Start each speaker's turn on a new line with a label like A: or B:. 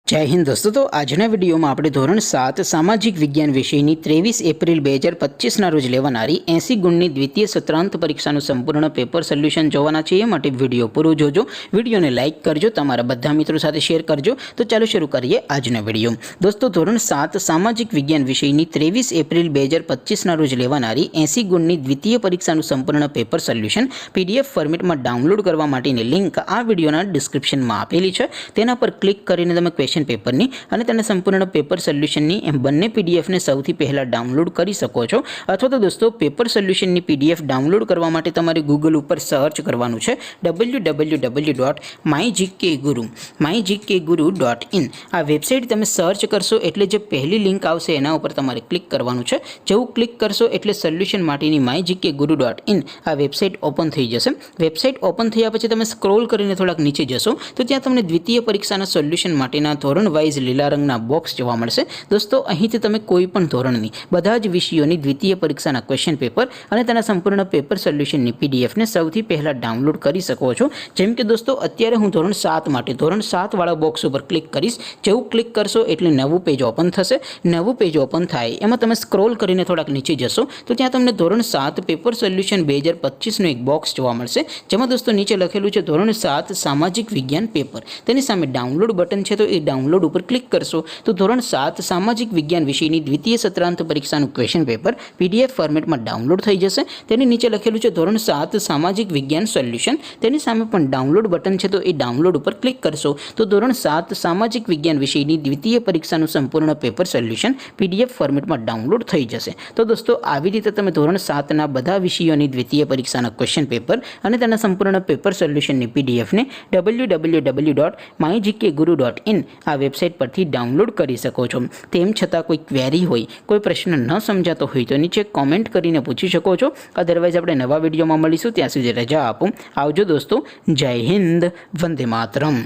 A: जय हिंद दोस्तों। तो આજના વિડીયોમાં આપણે ધોરણ 7 સામાજિક વિજ્ઞાન વિષયની 23 એપ્રિલ 2025 ના રોજ લેવાનારી 80 ગુણની દ્વિતીય સત્રાંત પરીક્ષાનું સંપૂર્ણ પેપર સોલ્યુશન જોવાના છીએ। માટે વિડીયો પૂરો જોજો, વિડીયોને લાઇક કરજો, તમારા બધા મિત્રો સાથે શેર કરજો। તો ચાલો શરૂ કરીએ આજનો વિડીયો। દોસ્તો ધોરણ 7 સામાજિક વિજ્ઞાન વિષયની 23 એપ્રિલ 2025 ના રોજ લેવાનારી 80 ગુણની દ્વિતીય પરીક્ષાનું સંપૂર્ણ પેપર સોલ્યુશન પીડીએફ ફોર્મેટમાં ડાઉનલોડ કરવા માટેની લિંક આ વિડીયોના ડિસ્ક્રિપ્શનમાં આપેલી છે। તેના પર ક્લિક કરીને તમે ક્વેશ્ચન પેપરની અને તેના સંપૂર્ણ પેપર સોલ્યુશનની એમ બંને પીડીએફને સૌથી પહેલાં ડાઉનલોડ કરી શકો છો। અથવા તો દોસ્તો પેપર સોલ્યુશનની પીડીએફ ડાઉનલોડ કરવા માટે તમારે ગૂગલ ઉપર સર્ચ કરવાનું છે www.mygkguru.in। આ વેબસાઇટ તમે સર્ચ કરશો એટલે જે પહેલી લિંક આવશે એના ઉપર તમારે ક્લિક કરવાનું છે। જેવું ક્લિક કરશો એટલે સોલ્યુશન માટેની mygkguru.in આ વેબસાઇટ ઓપન થઈ જશે। વેબસાઇટ ઓપન થયા પછી તમે સ્ક્રોલ કરીને થોડાક નીચે જશો તો ત્યાં તમને દ્વિતીય પરીક્ષાના સોલ્યુશન માટેના ધોરણ વાઇઝ લીલા રંગના બોક્સ જોવા મળશે। દોસ્તો અહીંથી તમે કોઈ પણ ધોરણની બધા જ વિષયોની દ્વિતીય પરીક્ષાના ક્વેશ્ચન પેપર અને તેના સંપૂર્ણ પેપર સોલ્યુશનની પીડીએફને સૌથી પહેલાં ડાઉનલોડ કરી શકો છો। જેમ કે દોસ્તો અત્યારે હું ધોરણ 7 માટે ધોરણ 7 વાળા બોક્સ ઉપર ક્લિક કરીશ। જેવું ક્લિક કરશો એટલે નવું પેજ ઓપન થશે। નવું પેજ ઓપન થાય એમાં તમે સ્ક્રોલ કરીને થોડાક નીચે જશો તો ત્યાં તમને ધોરણ 7 પેપર સોલ્યુશન 2025નું એક બોક્સ જોવા મળશે। જેમાં દોસ્તો નીચે લખેલું છે ધોરણ 7 સામાજિક વિજ્ઞાન પેપર। તેની સામે ડાઉનલોડ બટન છે, તો એ ડાઉનલોડ ઉપર ક્લિક કરશો તો ધોરણ 7 સામાજિક વિજ્ઞાન વિષયની દ્વિતીય સત્રાંત પરીક્ષાનું ક્વેશ્ચન પેપર પીડીએફ ફોર્મેટમાં ડાઉનલોડ થઈ જશે। તેની નીચે લખેલું છે ધોરણ 7 સામાજિક વિજ્ઞાન સોલ્યુશન। તેની સામે પણ ડાઉનલોડ બટન છે, તો એ ડાઉનલોડ ઉપર ક્લિક કરશો તો ધોરણ 7 સામાજિક વિજ્ઞાન વિષયની દ્વિતીય પરીક્ષાનું સંપૂર્ણ પેપર સોલ્યુશન પીડીએફ ફોર્મેટમાં ડાઉનલોડ થઈ જશે। તો દોસ્તો આવી રીતે તમે ધોરણ 7ના બધા વિષયોની દ્વિતીય પરીક્ષાના ક્વેશ્ચન પેપર અને તેના સંપૂર્ણ પેપર સોલ્યુશનની પીડીએફને www.mygkguru.in આ વેબસાઇટ પરથી ડાઉનલોડ કરી શકો છો। તેમ છતાં કોઈ ક્વેરી હોય, કોઈ પ્રશ્ન ન સમજાતો હોય તો નીચે કોમેન્ટ કરીને પૂછી શકો છો। અધરવાઇઝ આપણે નવા વિડીયોમાં મળીશું, ત્યાં સુધી રજા આપો। આવજો દોસ્તો। જય હિન્દ, વંદે માતરમ।